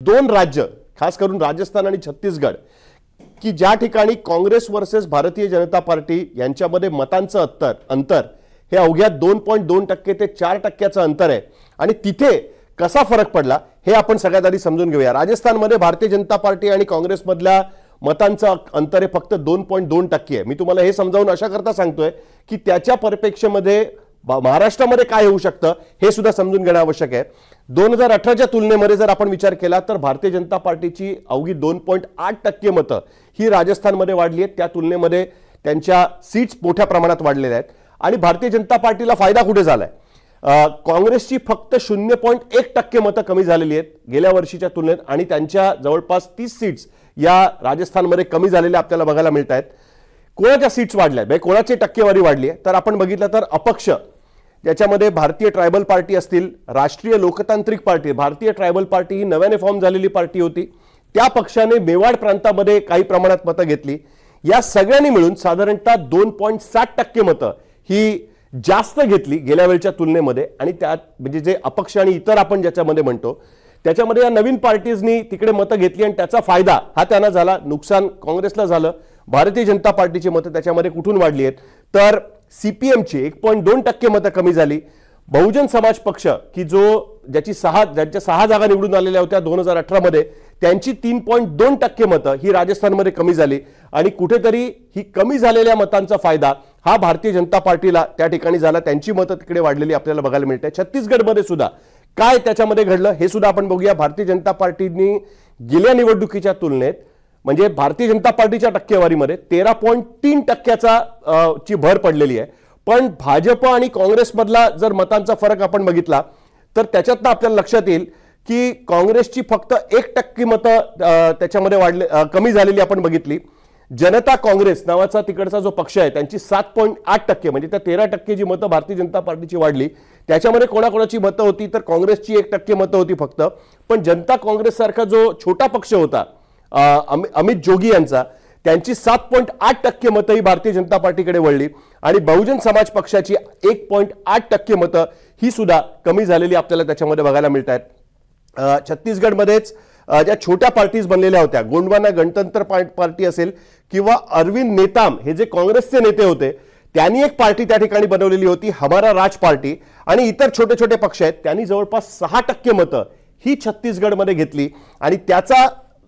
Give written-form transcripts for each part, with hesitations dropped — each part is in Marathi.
दोन राज्य खास करून राजस्थान आणि छत्तीसगड की ज्या ठिकाणी काँग्रेस वर्सेस भारतीय जनता पार्टी यांच्यामध्ये मतांचं अंतर हे अवघ्या 2.2% ते 4%चं अंतर आहे आणि तिथे कसा फरक पडला हे आपण सगळ्यात आधी समजून घेऊया। राजस्थानमध्ये भारतीय जनता पार्टी आणि काँग्रेसमधल्या मतांचं अंतर हे फक्त 2.2% आहे। मी तुम्हाला हे समजावून अशा करता सांगतोय की त्याच्या परिप्रेक्ष्यामध्ये महाराष्ट्रामध्ये काय होऊ शकतं हे सुद्धा समजून घेणं आवश्यक आहे। 2018च्या तुलनेमध्ये जर आपण विचार केला तर भारतीय जनता पार्टीची अवघी 2.8% मतं ही राजस्थानमध्ये वाढली आहेत। त्या तुलनेमध्ये त्यांच्या सीट्स मोठ्या प्रमाणात वाढलेल्या आहेत आणि भारतीय जनता पार्टीला फायदा कुठे झालाय? काँग्रेसची फक्त 0.1% मतं कमी झालेली आहेत गेल्या वर्षीच्या तुलनेत आणि त्यांच्या जवळपास 30 सीट्स या राजस्थानमध्ये कमी झालेल्या आपल्याला बघायला मिळत आहेत। कोणाच्या सीट्स वाढल्या म्हणजे कोणाची टक्केवारी वाढली आहे तर आपण बघितलं तर अपक्ष ज्याच्यामध्ये भारतीय ट्रायबल पार्टी असतील, राष्ट्रीय लोकतांत्रिक पार्टी, भारतीय ट्रायबल पार्टी ही नव्याने फॉर्म झालेली पार्टी होती, त्या पक्षाने मेवाड प्रांतामध्ये काही प्रमाणात मतं घेतली। या सगळ्यांनी मिळून साधारणतः 2.7% मतं ही जास्त घेतली गेल्या वेळच्या तुलनेमध्ये आणि त्यात म्हणजे जे अपक्ष आणि इतर आपण ज्याच्यामध्ये म्हणतो त्याच्यामध्ये या नवीन पार्टीजनी तिकडे मतं घेतली आणि त्याचा फायदा हा त्यांना झाला, नुकसान काँग्रेसला झालं। भारतीय जनता पार्टीची मतं त्याच्यामध्ये कुठून वाढली आहेत तर सीपीएमची 1.2% मतं कमी झाली। बहुजन समाज पक्ष की ज्यांच्या 6 जागा निवडून आलेल्या होत्या 2018 मध्ये त्यांची 3.2% मतं ही राजस्थानमध्ये कमी झाली आणि कुठेतरी ही कमी झालेल्या मतांचा फायदा हा भारतीय जनता पार्टीला त्या ठिकाणी झाला, त्यांची मतं तिकडे वाढलेली आपल्याला बघायला मिळते। छत्तीसगडमध्ये सुद्धा काय त्याच्यामध्ये घडलं हे सुद्धा आपण बघूया। भारतीय जनता पार्टीने गेल्या निवडणुकीच्या तुलनेत म्हणजे भारतीय जनता पार्टीच्या टक्केवारीमध्ये 13.3% ची भर पडलेली आहे, पण भाजप आणि काँग्रेसमधला जर मतांचा फरक आपण बघितला तर त्याच्यातनं आपल्याला लक्षात येईल की काँग्रेसची फक्त 1% मतं त्याच्यामध्ये कमी झालेली आपण बघितली। जनता काँग्रेस नावाचा तिकडचा जो पक्ष आहे त्यांची 7.8% म्हणजे त्या 13% जी मतं भारतीय जनता पार्टीची वाढली त्याच्यामध्ये कोणाकोणाची मतं होती तर काँग्रेसची 1% मतं होती फक्त, पण जनता काँग्रेस सारखा जो छोटा पक्ष होता अमित जोगी यांचा त्यांची 7.8% मतं ही भारतीय जनता पार्टीकडे वळली आणि बहुजन समाज पक्षाची 1.8% मतं ही सुद्धा कमी झालेली आपल्याला त्याच्यामध्ये बघायला मिळत आहेत। छत्तीसगडमध्येच ज्या छोट्या पार्टीज बनलेल्या होत्या, गोंडवाना गणतंत्र पार्टी असेल किंवा अरविंद नेताम हे जे काँग्रेसचे नेते होते त्यांनी एक पार्टी त्या ठिकाणी बनवलेली होती हमारा राज पार्टी आणि इतर छोटे छोटे पक्ष आहेत त्यांनी जवळपास 6% मतं ही छत्तीसगडमध्ये घेतली आणि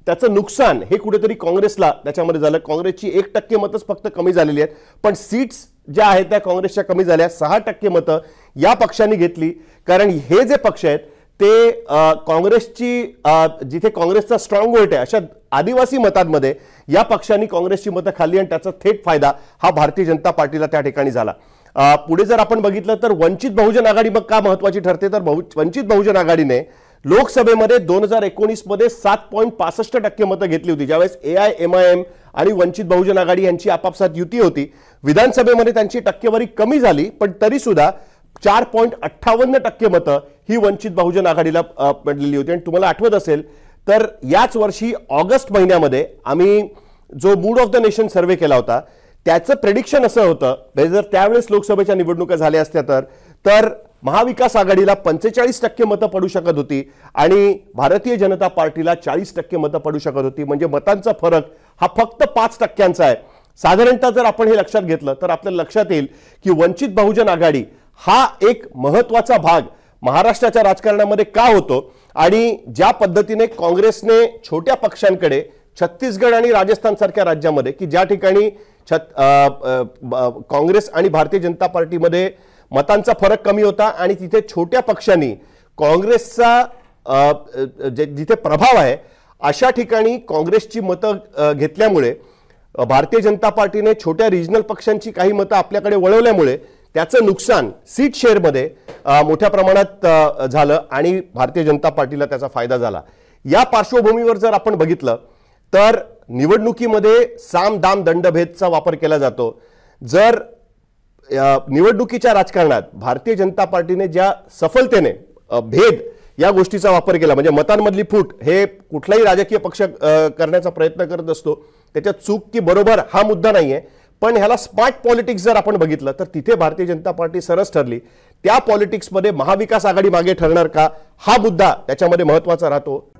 त्याचं नुकसान हे कुठेतरी काँग्रेसला त्याच्यामध्ये झालं। काँग्रेसची 1% मतच फक्त कमी झालेली आहेत, पण सीट्स ज्या आहेत त्या काँग्रेसच्या कमी झाल्या। 6% मतं या पक्षांनी घेतली कारण हे जे पक्ष आहेत ते काँग्रेसची जिथे काँग्रेसचा स्ट्रॉंग होल्ड आहे अशा आदिवासी मतांमध्ये या पक्षांनी काँग्रेसची मतं खाल्ली आणि त्याचा थेट फायदा हा भारतीय जनता पार्टीला त्या ठिकाणी झाला। पुढे जर आपण बघितलं तर वंचित बहुजन आघाडी मग का महत्त्वाची ठरते तर वंचित बहुजन आघाडीने लोकसभेमध्ये 2019 मध्ये 7.65% मतं घेतली होती ज्यावेळेस AIMIM आणि वंचित बहुजन आघाडी यांची आपापसात युती होती। विधानसभेमध्ये त्यांची टक्केवारी कमी झाली पण तरी सुद्धा 4.58% मतं ही वंचित बहुजन आघाडीला पडलेली होती। आणि तुम्हाला आठवत असेल तर याच वर्षी ऑगस्ट महिन्यामध्ये आम्ही जो मूड ऑफ द नेशन सर्वे केला होता त्याचं प्रेडिक्शन असं होतं जर त्यावेळेस लोकसभेच्या निवडणुका झाल्या असत्या तर महाविकास आघाडीला 45% मतं पडू शकत होती आणि भारतीय जनता पार्टीला 40% मतं पडू शकत होती, म्हणजे मतांचा फरक हा फक्त 5%चा आहे। साधारणतः जर आपण हे लक्षात घेतलं तर आपल्याला लक्षात येईल की वंचित बहुजन आघाडी हा एक महत्त्वाचा भाग महाराष्ट्राच्या राजकारणामध्ये का होतो आणि ज्या पद्धतीने काँग्रेसने छोट्या पक्षांकडे छत्तीसगड आणि राजस्थान सारख्या राज्यामध्ये की ज्या ठिकाणी काँग्रेस आणि भारतीय जनता पार्टीमध्ये मतांचा फरक कमी होता आणि तिथे छोट्या पक्षांनी काँग्रेसचा जिथे प्रभाव आहे अशा ठिकाणी काँग्रेसची मतं घेतल्यामुळे भारतीय जनता पार्टीने छोट्या रिजनल पक्षांची काही मतं आपल्याकडे वळवल्यामुळे त्याचं नुकसान सीट शेअरमध्ये मोठ्या प्रमाणात झालं आणि भारतीय जनता पार्टीला त्याचा फायदा झाला। या पार्श्वभूमीवर जर आपण बघितलं तर निवडणुकीमध्ये साम दाम दंडभेदचा वापर केला जातो। जर निवडणुकीच्या राजकारणात भारतीय जनता पार्टीने ज्या सफलतेने भेद या गोष्टीचा वापर केला म्हणजे मतांमधली फूट हे कुठलाही राजकीय पक्ष करण्याचा प्रयत्न करत असतो, त्याच्यात चूक की बरोबर हा मुद्दा नाहीये, पण ह्याला स्मार्ट पॉलिटिक्स जर आपण बघितलं तर तिथे भारतीय जनता पार्टी सरस ठरली। त्या पॉलिटिक्समध्ये महाविकास आघाडी मागे ठरणार का हा मुद्दा त्याच्यामध्ये महत्त्वाचा राहतो।